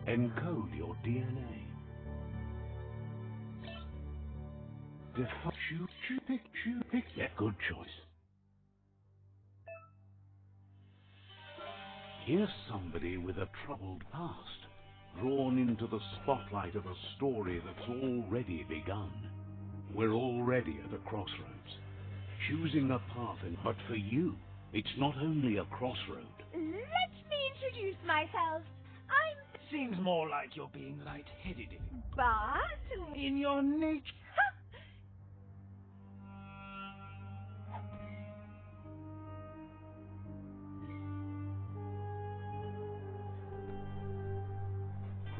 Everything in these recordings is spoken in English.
Encode your DNA. Pick. Yeah, good choice. Here's somebody with a troubled past, drawn into the spotlight of a story that's already begun. We're already at a crossroads, choosing a path, but for you, it's not only a crossroad. Let me introduce myself. Seems more like you're being light-headed. But In your nature.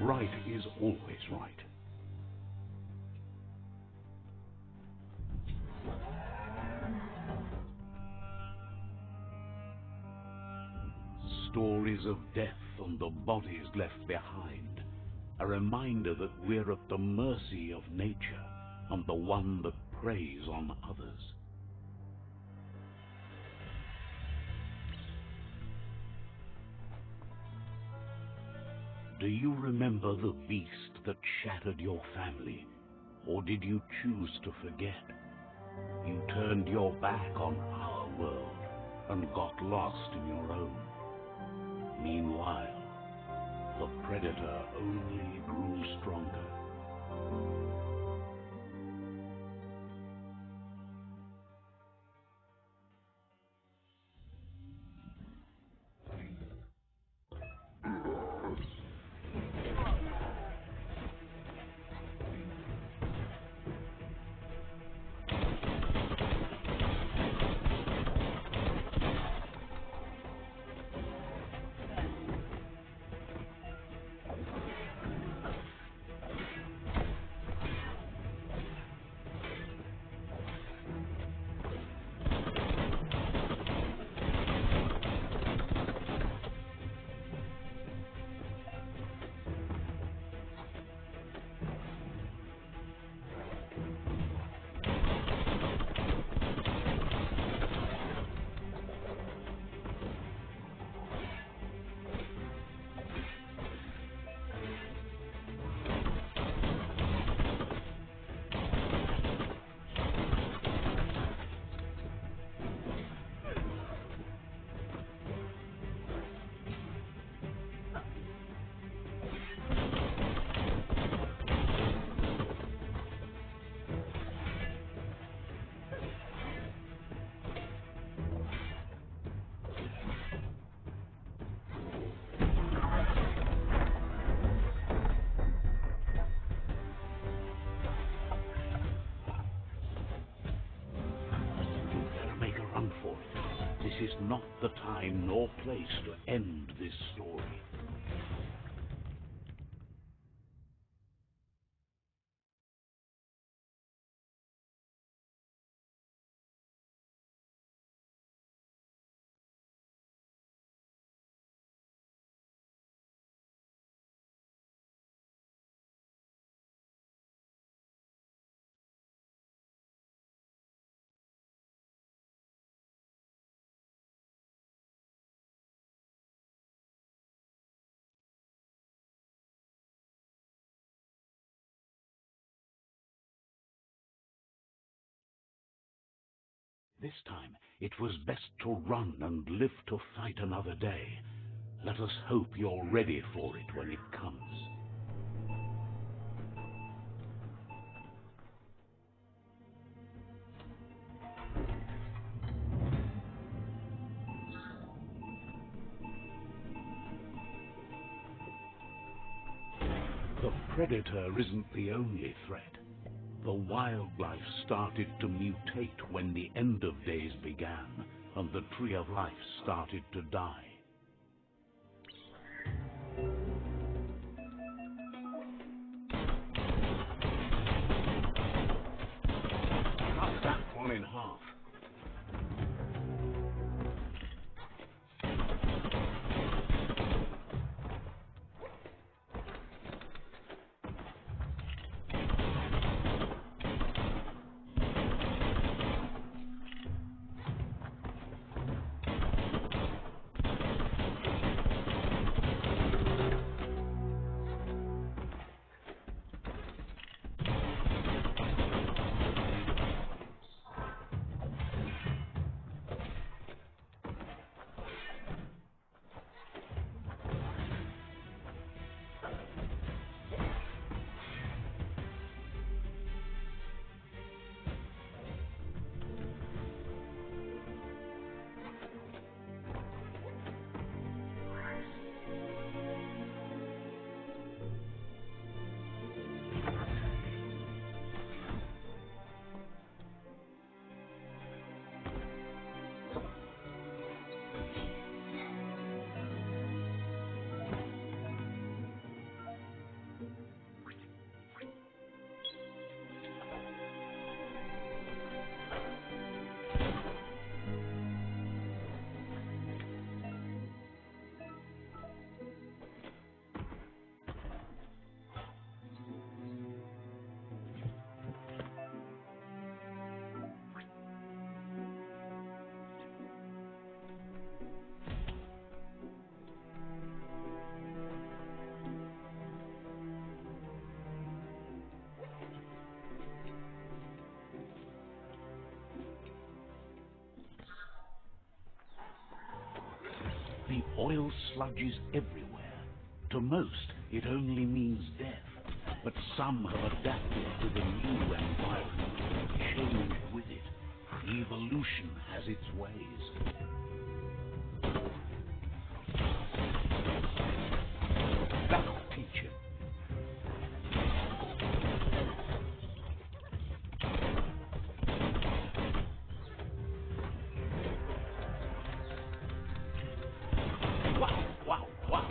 Right is always right. Stories of death and the bodies left behind. A reminder that we're at the mercy of nature and the one that preys on others. Do you remember the beast that shattered your family? Or did you choose to forget? You turned your back on our world and got lost in your own. Meanwhile, the predator only grew stronger. This is not the time nor place to end this story. This time, it was best to run and live to fight another day. Let us hope you're ready for it when it comes. The predator isn't the only threat. The wildlife started to mutate when the end of days began, and the tree of life started to die. Cut that one in half. Oil sludges everywhere. To most, it only means death. But some have adapted to the new environment and changed with it. Evolution has its ways. That'll teach him. Wow, wow, wow.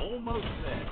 Almost there.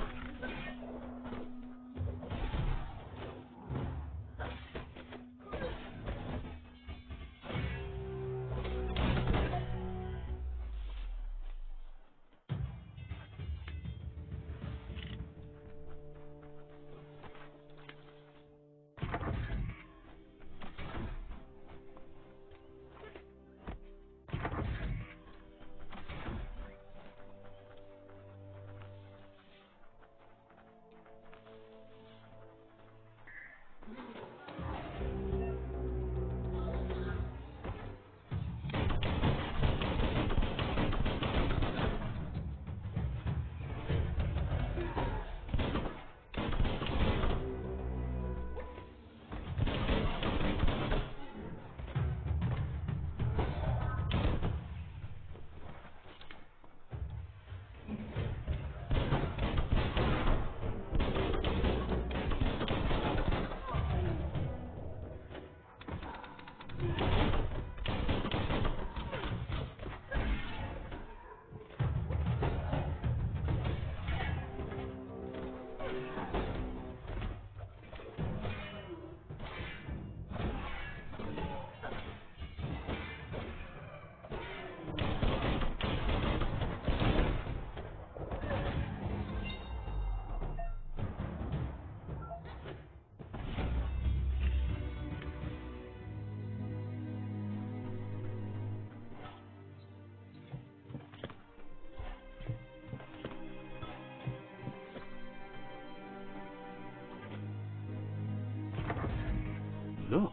Look,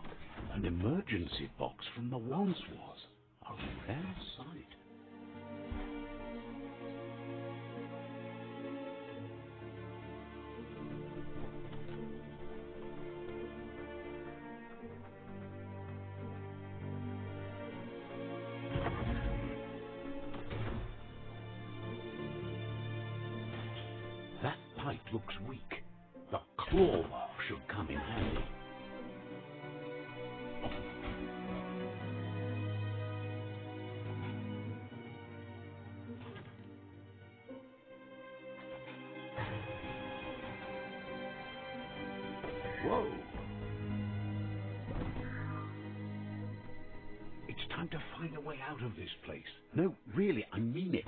an emergency box from the once was. A rare sight. That pipe looks weak. The claw bar should come in handy. Whoa! It's time to find a way out of this place. No, really, I mean it.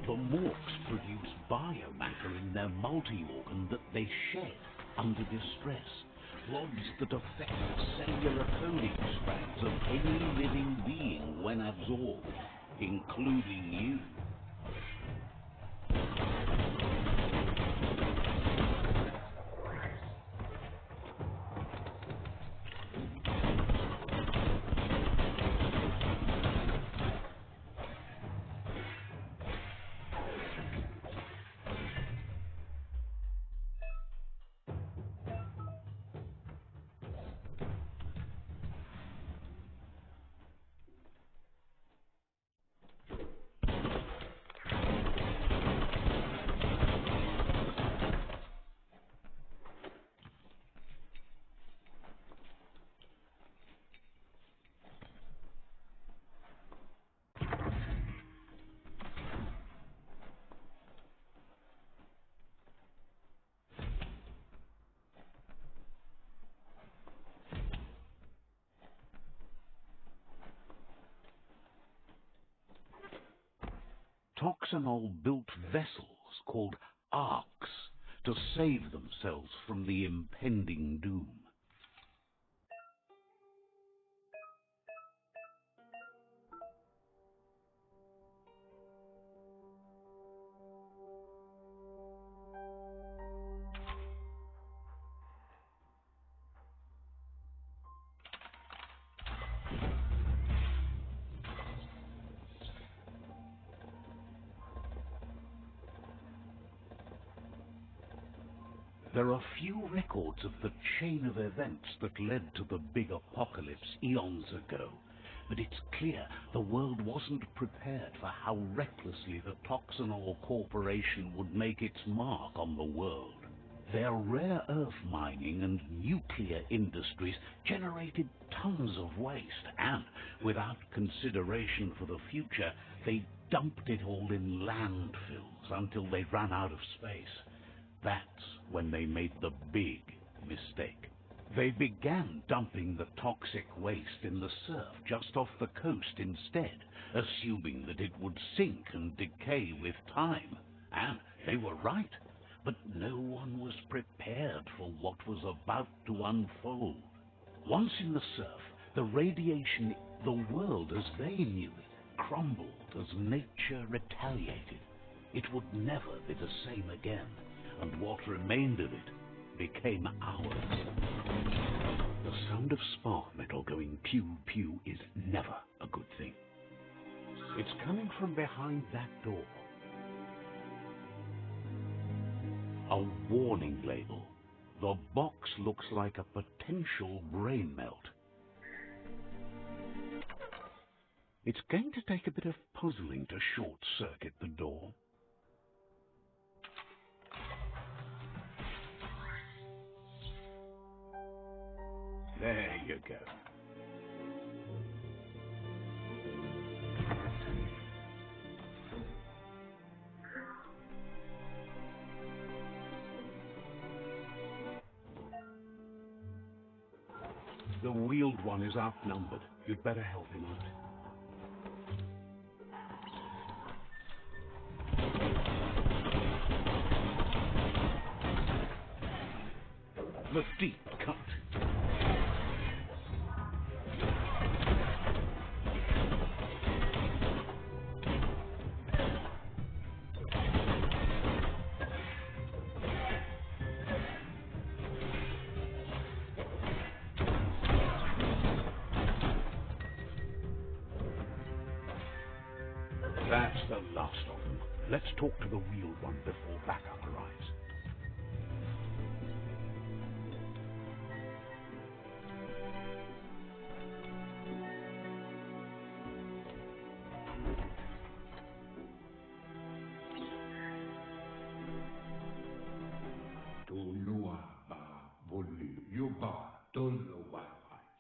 The morphs produce biomatter in their multi-organ that they shed under distress. Rods that affect cellular coding strands of any living being when absorbed, including you. toxanol built vessels called arks to save themselves from the impending doom. There are few records of the chain of events that led to the big apocalypse eons ago, but it's clear the world wasn't prepared for how recklessly the Toxanol Corporation would make its mark on the world. Their rare earth mining and nuclear industries generated tons of waste, and without consideration for the future, they dumped it all in landfills until they ran out of space. That's when they made the big mistake. They began dumping the toxic waste in the surf just off the coast instead, assuming that it would sink and decay with time. And they were right, but no one was prepared for what was about to unfold. Once in the surf, the radiation, the world as they knew it, crumbled as nature retaliated. It would never be the same again, and what remained of it became ours. The sound of spark metal going pew-pew is never a good thing. It's coming from behind that door. A warning label. The box looks like a potential brain melt. It's going to take a bit of puzzling to short-circuit the door. There you go. The wheeled one is outnumbered. You'd better help him out. The deep cut. That's the last of them. Let's talk to the wheeled one before backup arrives.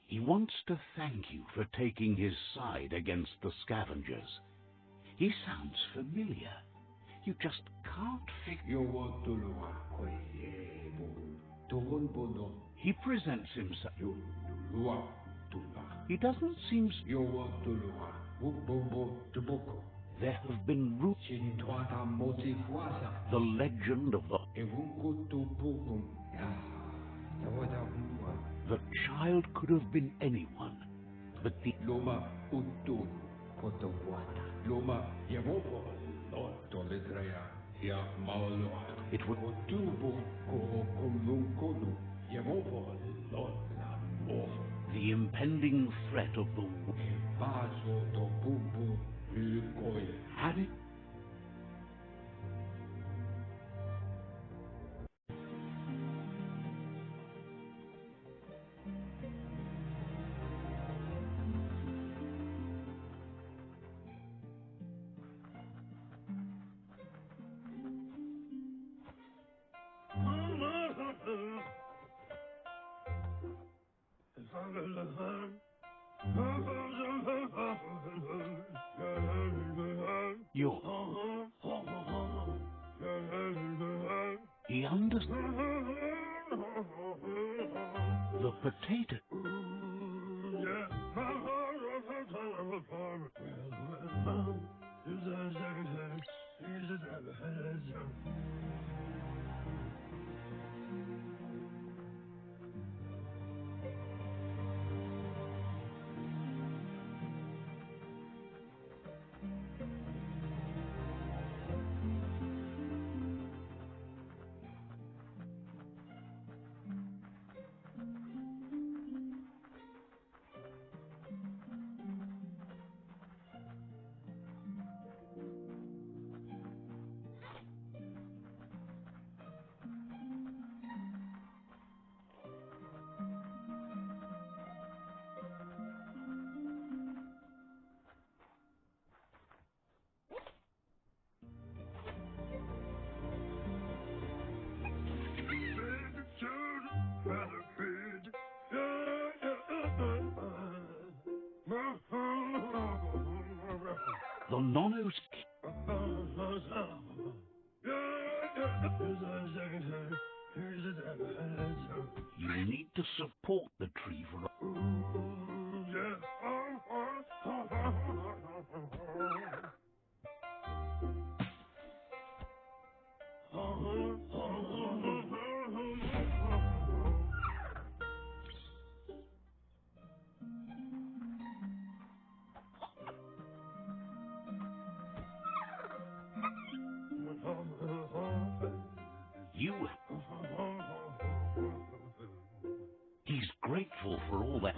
He wants to thank you for taking his side against the scavengers. He sounds familiar. You just can't figure... He presents himself... He doesn't seem... There have been roots... The legend of the... The child could have been anyone, but the... It would... The impending threat of the... Had it... He understands. The potato. The Nonos... You need to support the tree for a... You... He's grateful for all that...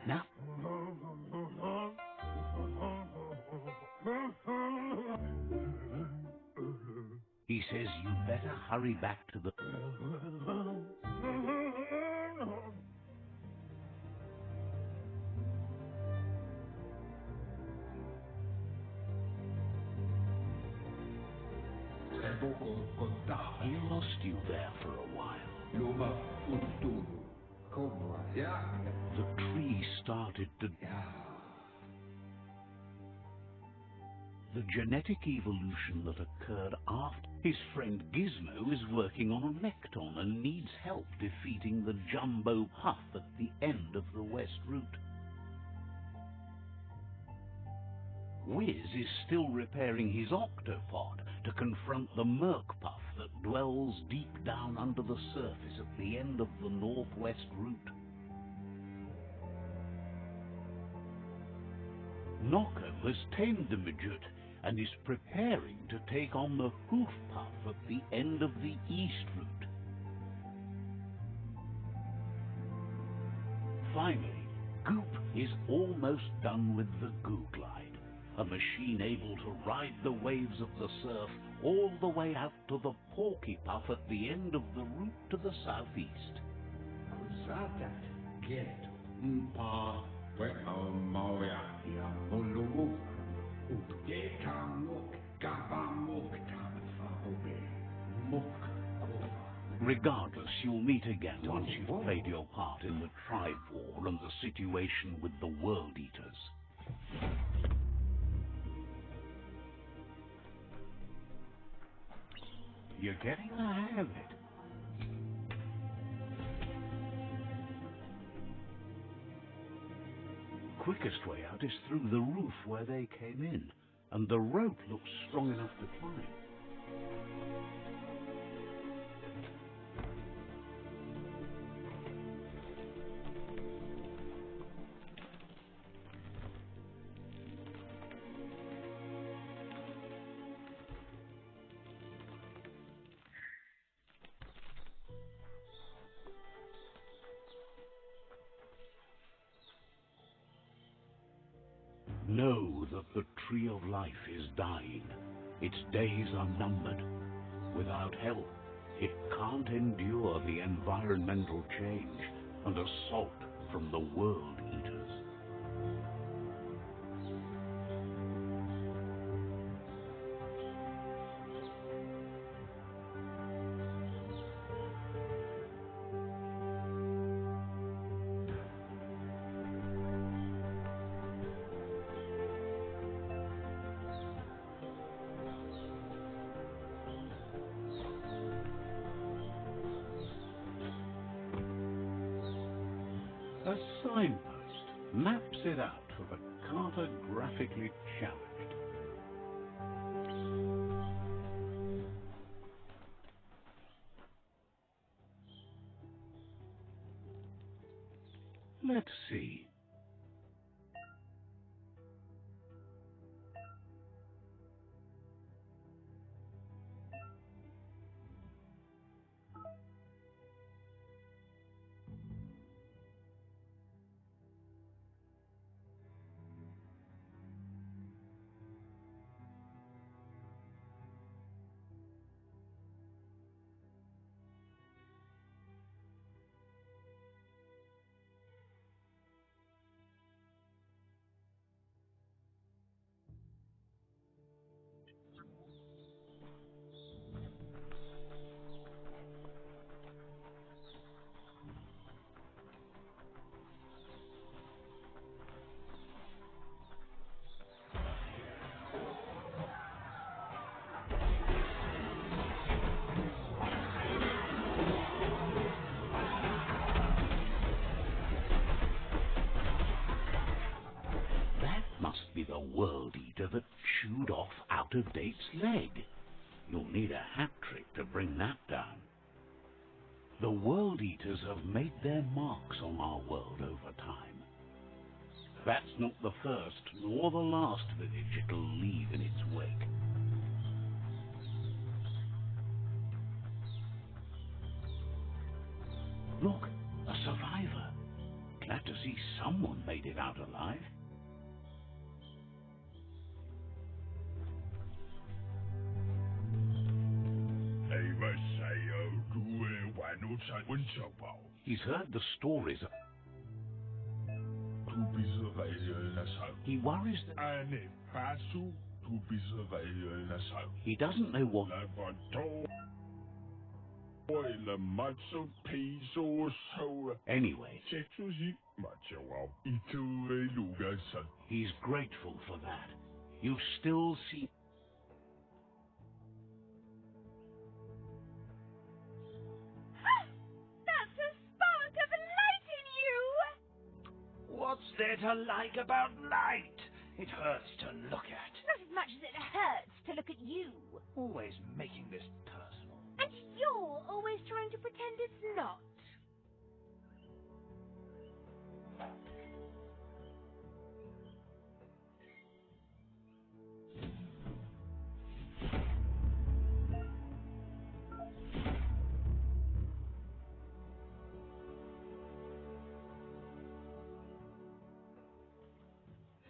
Now... He says you better hurry back to the... He lost you there for a while. The tree started to... The genetic evolution that occurred after... His friend Gizmo is working on a Mecton and needs help defeating the Jumbo Puff at the end of the West Route. Wiz is still repairing his octopod to confront the Merc Puff that dwells deep down under the surface at the end of the Northwest Route. Nocco has tamed the midget and is preparing to take on the Hoof Puff at the end of the East Route. Finally, Goop is almost done with the Goo Glide, a machine able to ride the waves of the surf all the way out to the Porky Puff at the end of the route to the southeast. Regardless, you'll meet again once you've played your part in the tribe war and the situation with the World Eaters. You're getting the hang of it. Quickest way out is through the roof where they came in, and the rope looks strong enough to climb. know that the Tree of Life is dying. Its days are numbered. Without help, it can't endure the environmental change and assault from the World Eaters. A signpost maps it out for the cartographically challenged. Let's see. Be the World Eater that chewed off Out-of-Date's leg. You'll need a hat trick to bring that down. The World Eaters have made their marks on our world over time. That's not the first nor the last village it'll leave in its wake. Look, a survivor. Glad to see someone made it out alive. He's heard the stories. He worries that he doesn't know what. Anyway, he's grateful for that. You still see. What's there to like about light? It hurts to look at. Not as much as it hurts to look at you. Always making this personal. And you're always trying to pretend it's not.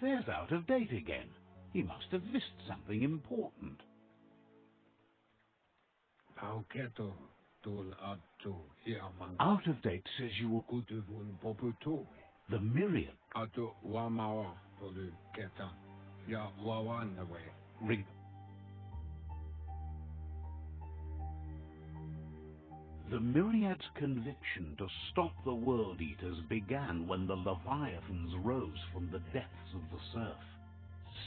There's Out-of-Date again. He must have missed something important. Out-of-Date says you will. The Myriad. The Myriad's conviction to stop the World Eaters began when the Leviathans rose from the depths of the surf.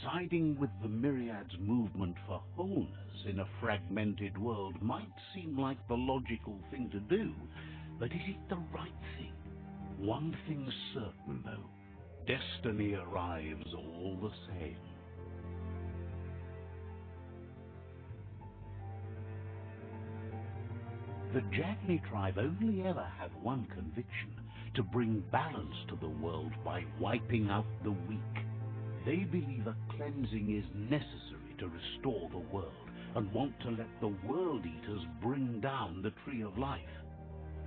Siding with the Myriad's movement for wholeness in a fragmented world might seem like the logical thing to do, but is it the right thing? One thing's certain, though. Destiny arrives all the same. The Jagni tribe only ever had one conviction: to bring balance to the world by wiping out the weak. They believe a cleansing is necessary to restore the world, and want to let the World Eaters bring down the Tree of Life.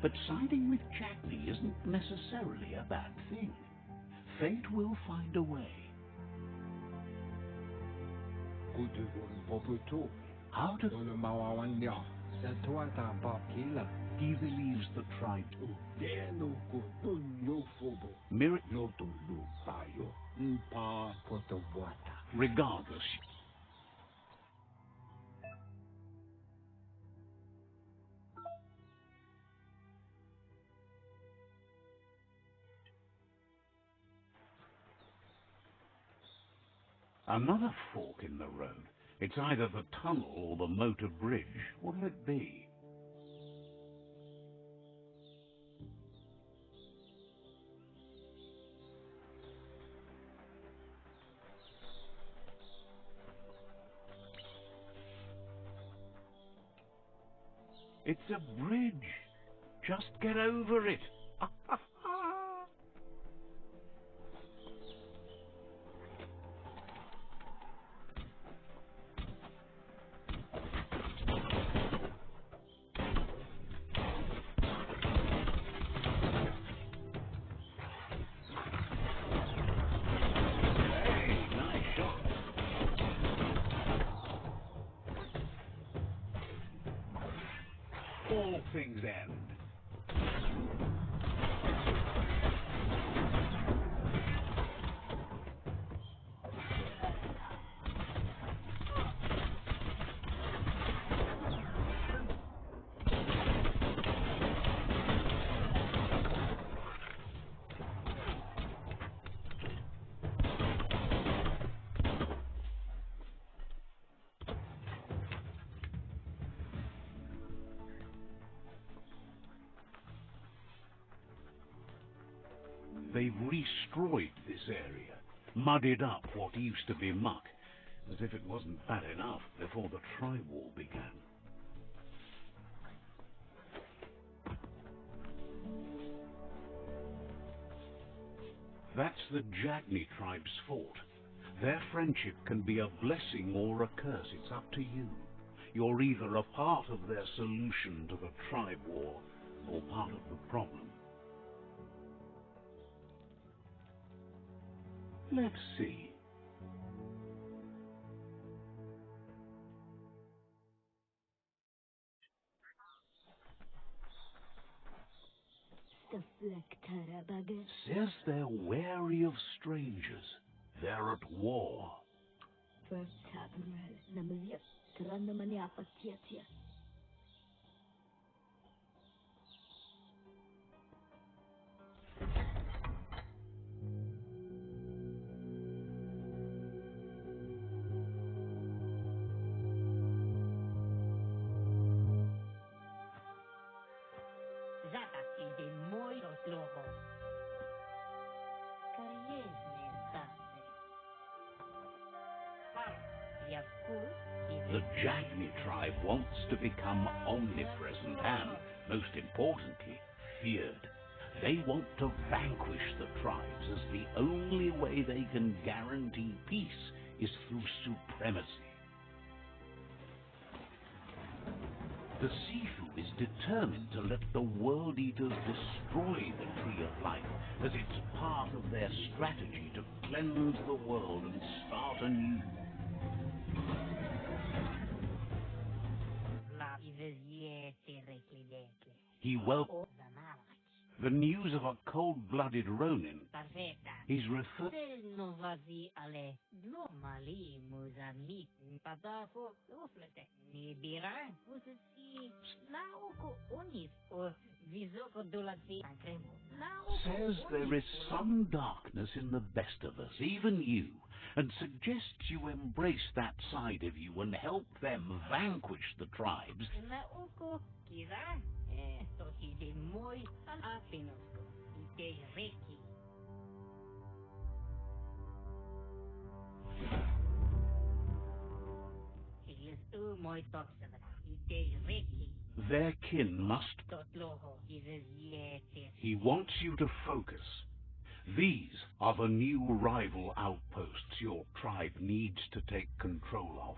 But siding with Jagni isn't necessarily a bad thing. Fate will find a way. How do he believes the tribe regardless. Another fork in the road. It's either the tunnel or the motor bridge. What'll it be? It's a bridge. Just get over it. Hey, nice shot. All things end. They've destroyed this area, muddied up what used to be muck, as if it wasn't bad enough before the tri-war began. That's the Jagni tribe's fort. Their friendship can be a blessing or a curse. It's up to you. You're either a part of their solution to the tribe war or part of the problem. Let's see. Says they're wary of strangers. They're at war. The Jagni tribe wants to become omnipresent and, most importantly, feared. They want to vanquish the tribes, as the only way they can guarantee peace is through supremacy. The Sifu is determined to let the World Eaters destroy the Tree of Life, as it's part of their strategy to cleanse the world and start anew. He welcomes the news of a cold-blooded Ronin. He's referred. Says there is some darkness in the best of us, even you, and suggests you embrace that side of you and help them vanquish the tribes. Their kin must. He wants you to focus. These are the new rival outposts your tribe needs to take control of.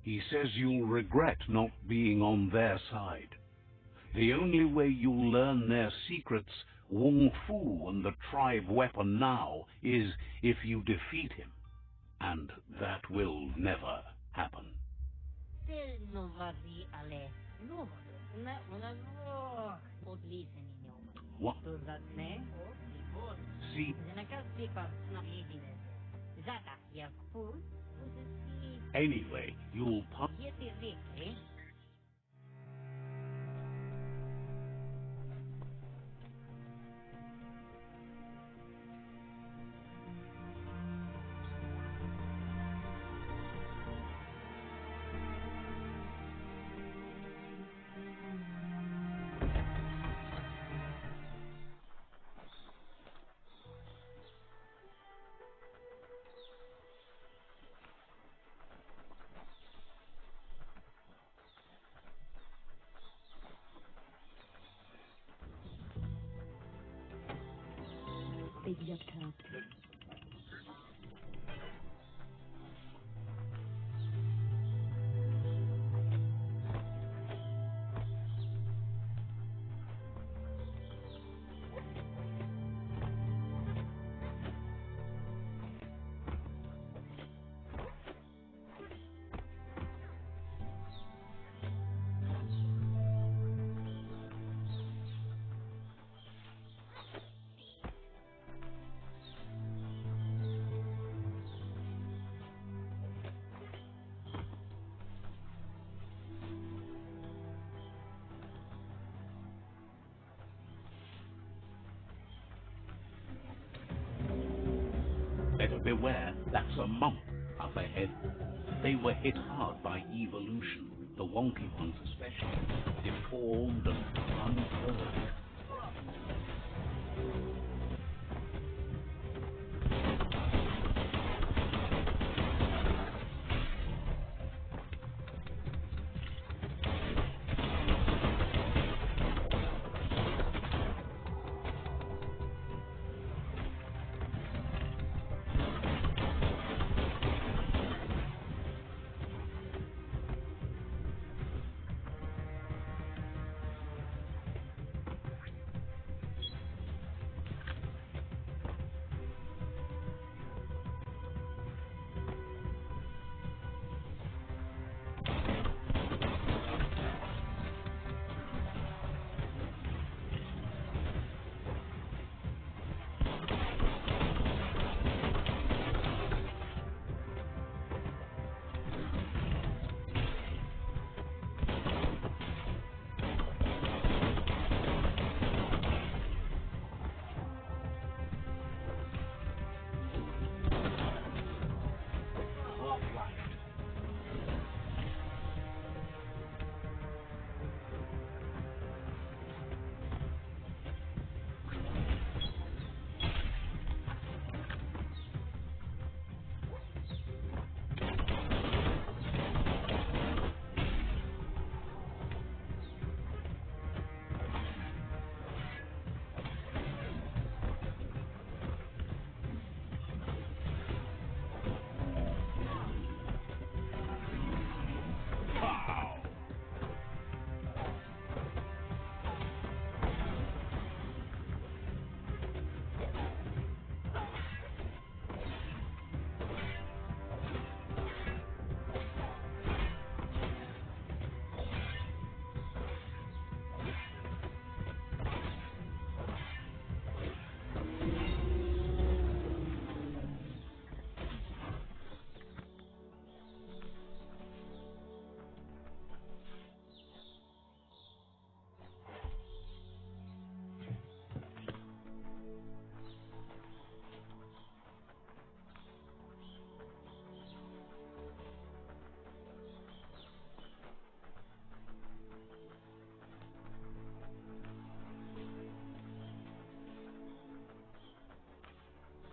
He says you'll regret not being on their side. The only way you'll learn their secrets, Wung Fu and the tribe weapon now, is if you defeat him. And that will never happen. What? See? Anyway, you'll better beware. That's a monk up ahead. They were hit hard by evolution, the wonky ones especially, deformed and unfurled.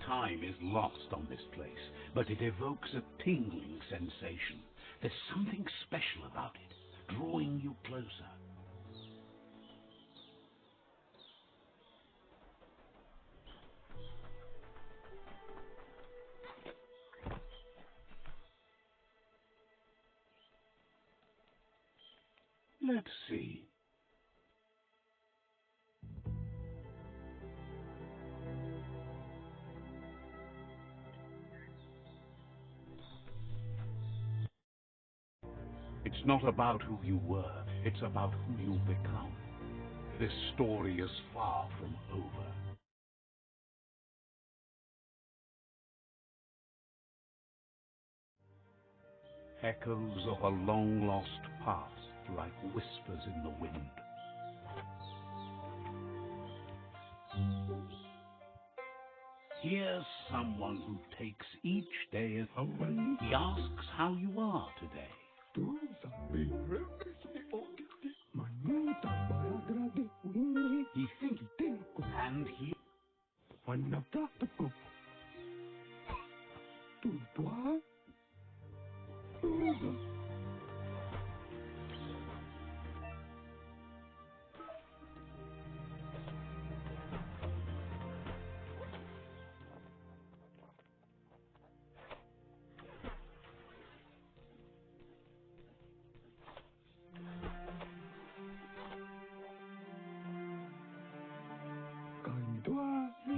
Time is lost on this place, but it evokes a tingling sensation. There's something special about it, drawing you closer. Let's see. It's not about who you were, it's about who you'll become. This story is far from over. Echoes of a long-lost past, like whispers in the wind. Here's someone who takes each day as he asks how you are today. He thinks, and he...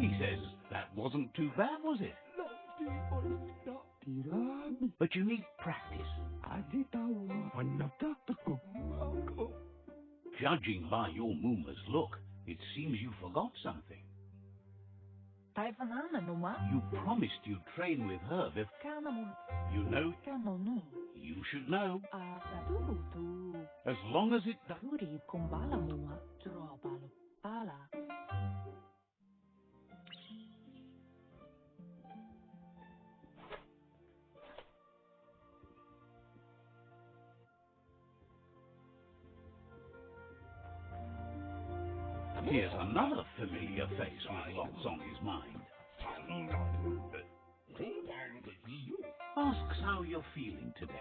He says, that wasn't too bad, was it? But you need practice. Judging by your Mooma's look, it seems you forgot something. You promised you'd train with her you know, you should know. As long as it does. Here's another familiar face with lots on his mind. Asks how you're feeling today.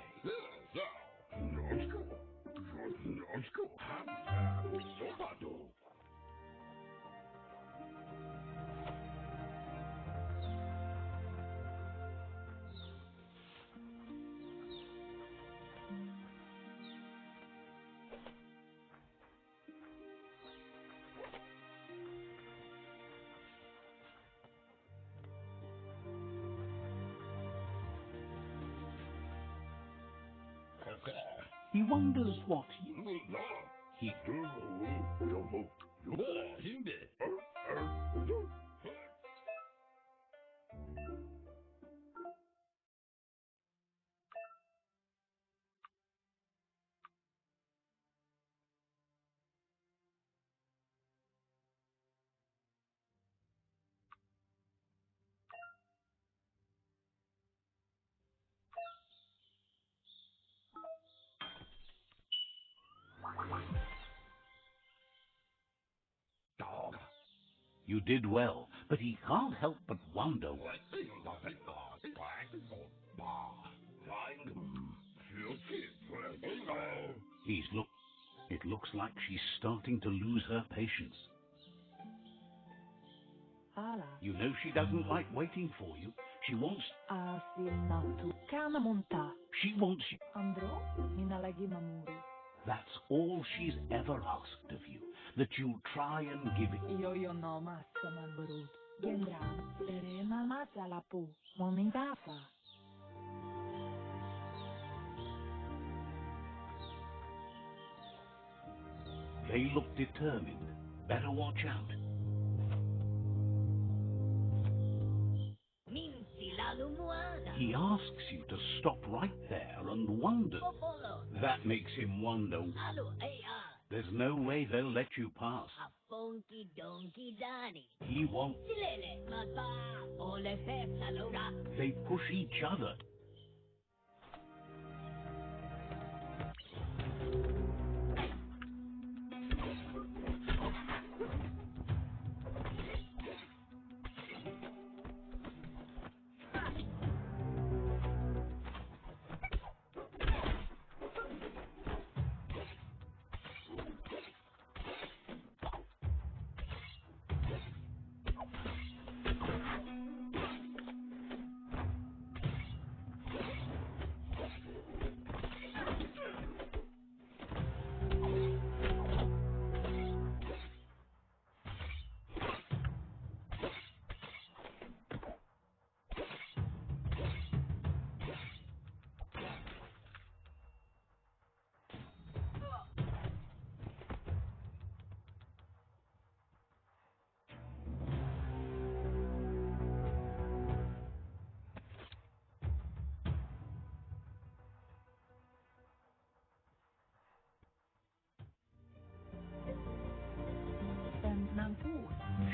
He wonders what he You did well, but he can't help but wonder what... It looks like she's starting to lose her patience. You know she doesn't like waiting for you. She wants... She wants you... That's all she's ever asked of you, that you'll try and give it. They look determined. Better watch out. He asks you to stop right there and wonder. That makes him wonder. There's no way they'll let you pass. He won't. They push each other.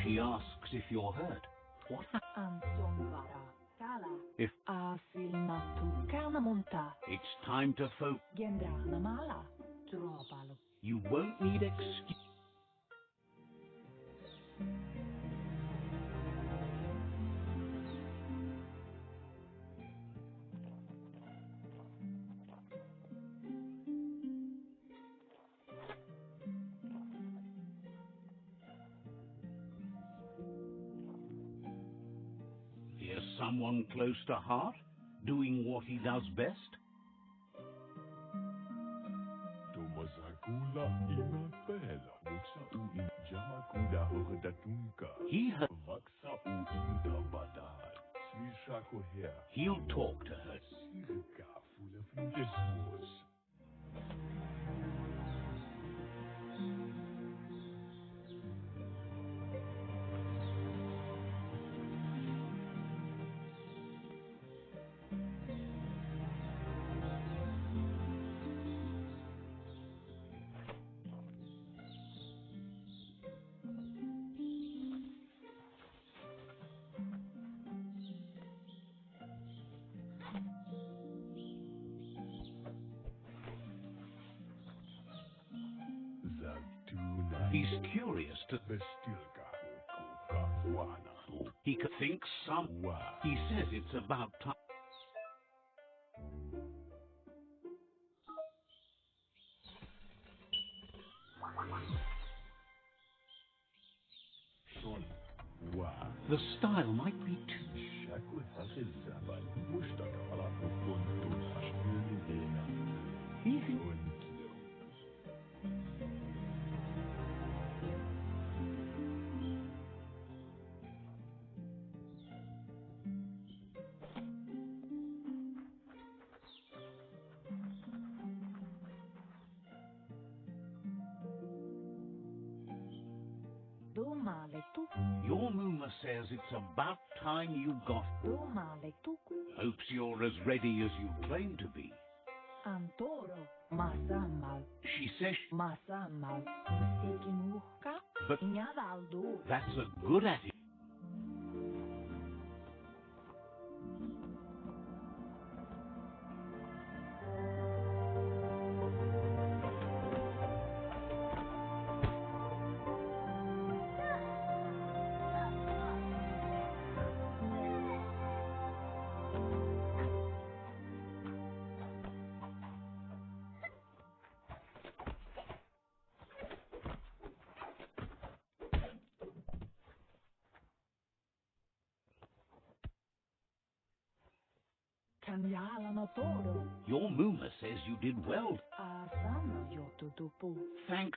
She asks if you're hurt. What? If it's time to focus. You won't need excuse. Here's someone close to heart, doing what he does best. He'll talk to her. He's curious to... He thinks some... He says it's about time. The style might be too... Your Muma says it's about time you got... Hopes you're as ready as you claim to be. She says... But that's a good attitude. Your Muma says you did well. Thank...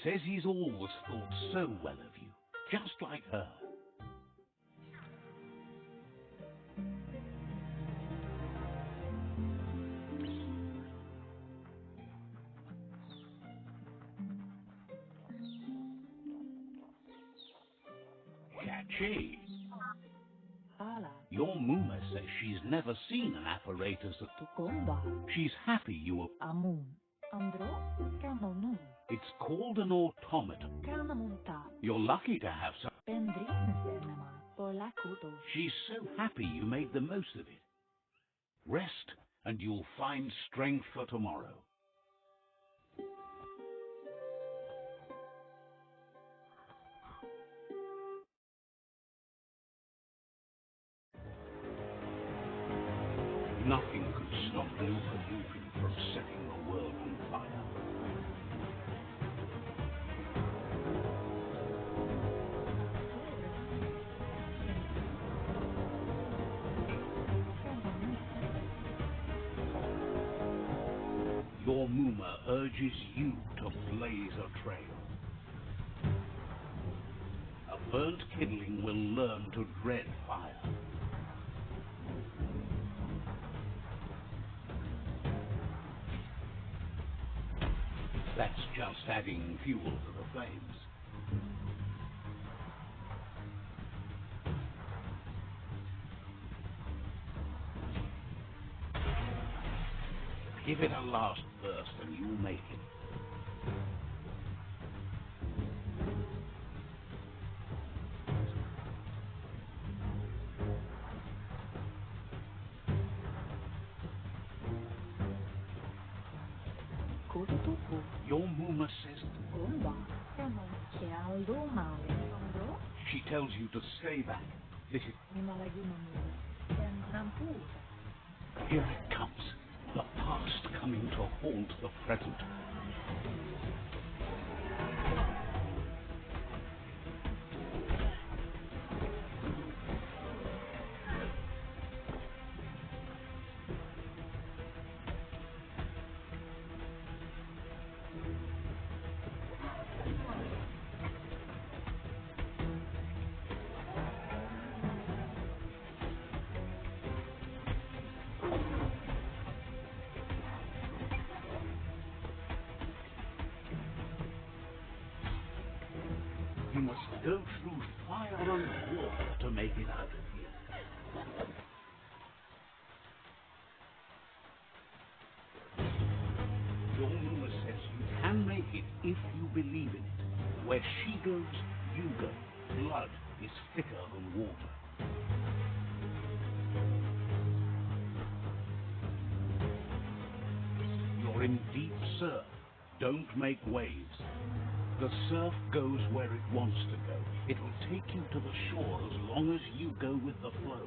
Says he's always thought so well of you, just like her. Catchy. Your Muma says she's never seen an apparatus at... She's happy you are... It's called an automaton. You're lucky to have some... She's so happy you made the most of it. Rest, and you'll find strength for tomorrow. Nothing could stop Biomutant from setting the world on fire. Your Muma urges you to blaze a trail. A burnt kindling will learn to dread fire. That's just adding fuel to the flames. Give it a last burst and you'll make it. Your Muma says she tells you to stay back. This is... Here it comes. The past coming to haunt the present. You must go through fire and water to make it out of here. Your Muma says you can make it if you believe in it. Where she goes, you go. Blood is thicker than water. You're in deep surf. Don't make waves. The surf goes where it wants to go. It will take you to the shore as long as you go with the flow.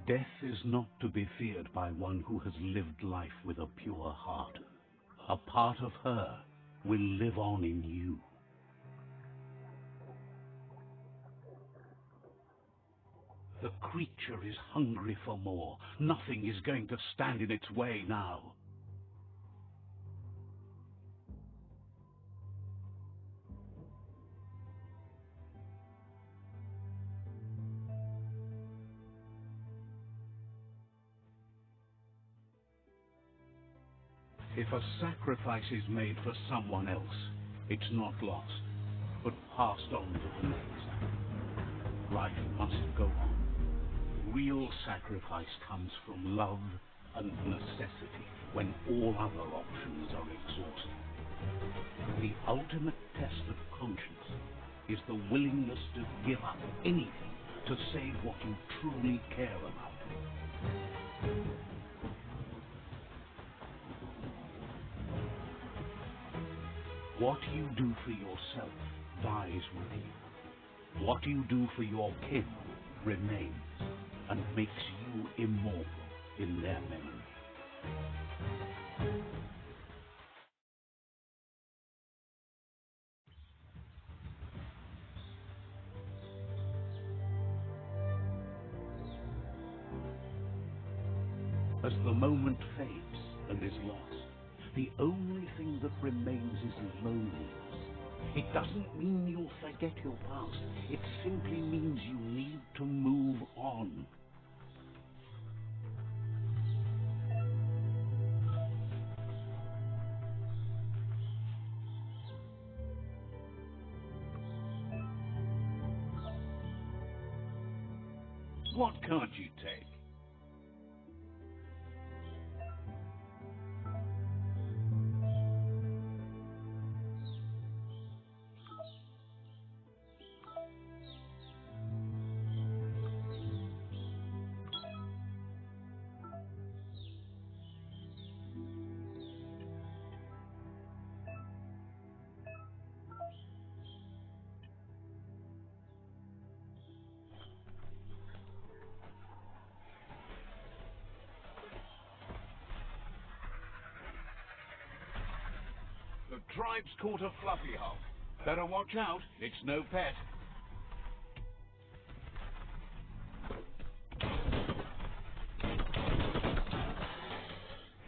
Death is not to be feared by one who has lived life with a pure heart. A part of her will live on in you. The creature is hungry for more. Nothing is going to stand in its way now. If a sacrifice is made for someone else, it's not lost, but passed on to the next. Life must go on. Real sacrifice comes from love and necessity, when all other options are exhausted. The ultimate test of conscience is the willingness to give up anything to save what you truly care about. What you do for yourself dies with you. What you do for your kin remains and makes you immortal in their memory. As the moment fades and is lost, the only thing that remains is loneliness. It doesn't mean you'll forget your past. It simply means you need to move on. What can't you take? The tribe's caught a fluffy hog. Better watch out, it's no pet.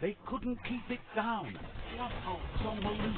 They couldn't keep it down. Fluff hogs on the loose.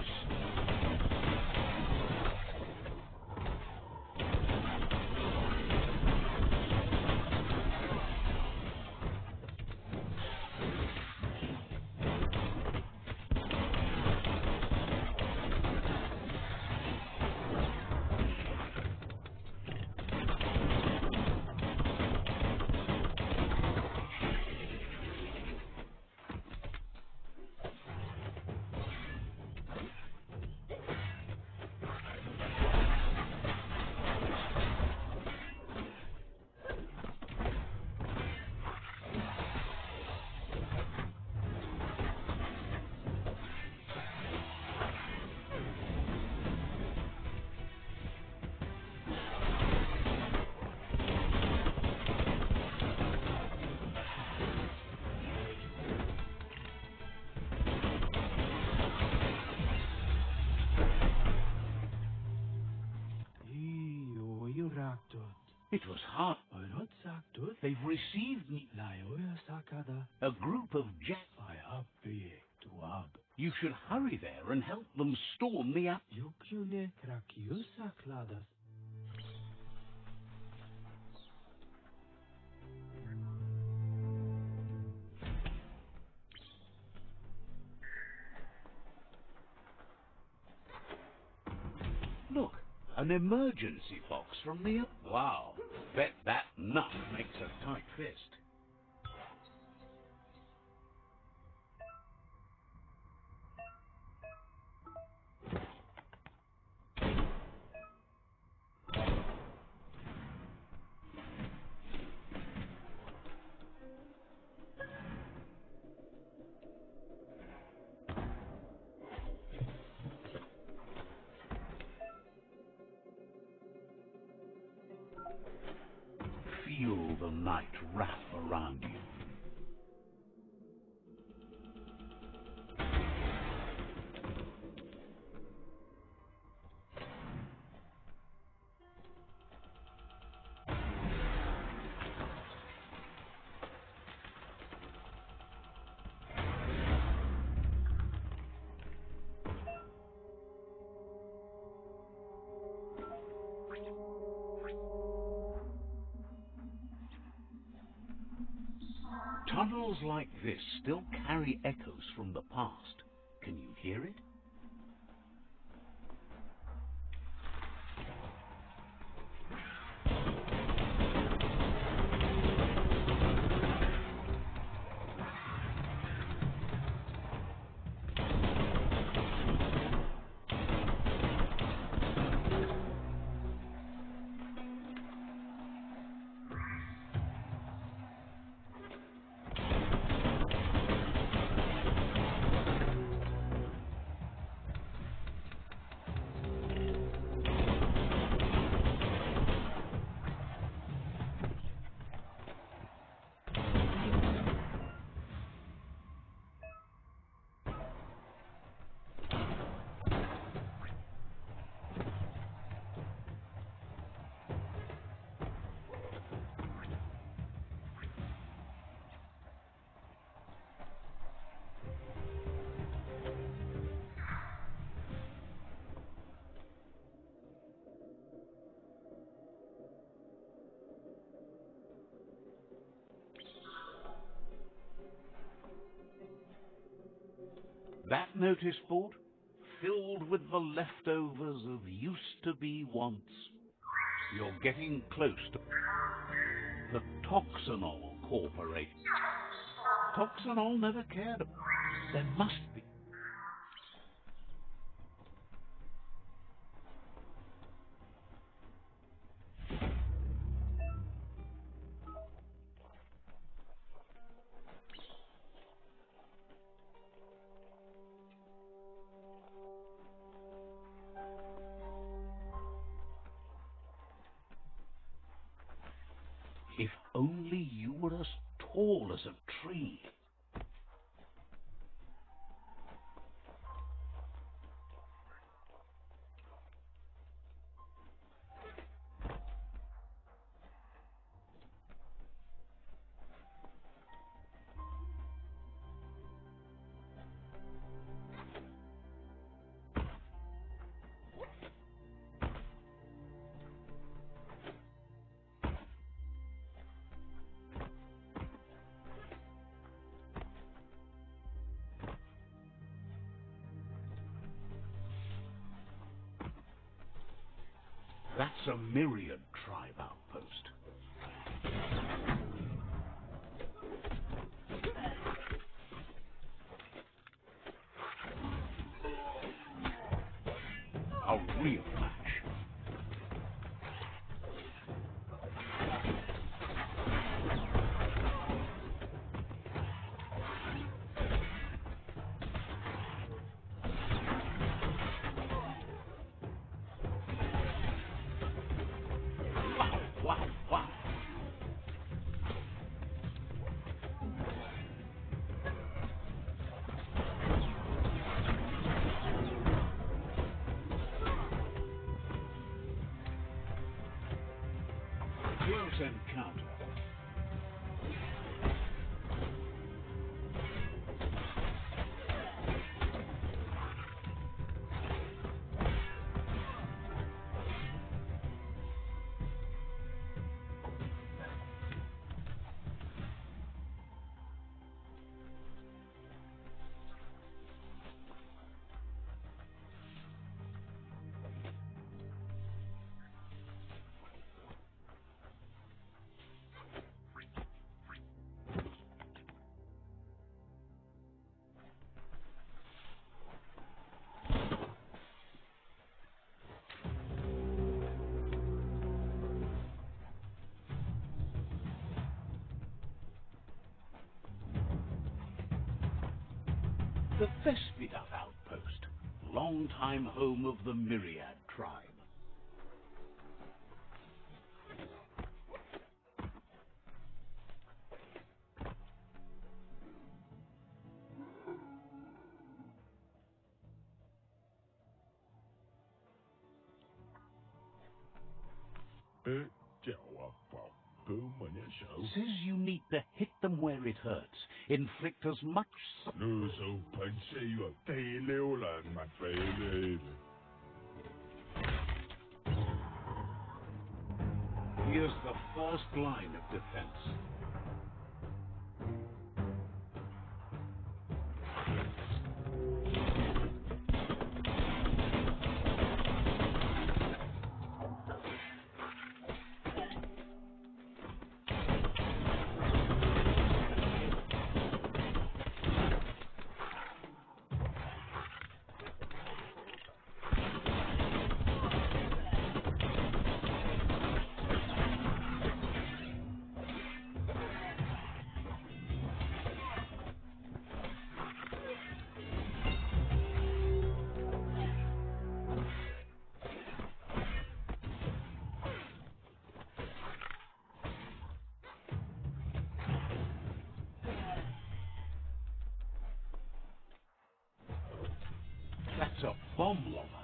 It was hard. They've received me. A group of You should hurry there and help them storm the Look, an emergency box from the... Wow, bet that nut makes a tight fist. Feel the night wrap around you. Tunnels like this still carry echoes from the past. Can you hear it? That notice board, filled with the leftovers of used-to-be wants. You're getting close to the Toxanol Corporation. Toxanol never cared about. There must be. If only you were as tall as a tree. That's a Myriad tribe outpost. A real match. Wow, wow, wow. Close encounter. The Vespida outpost, longtime home of the Myriad tribe. It says you need to hit them where it hurts. Inflict as much... Here's the first line of defense. That's a bomb lover.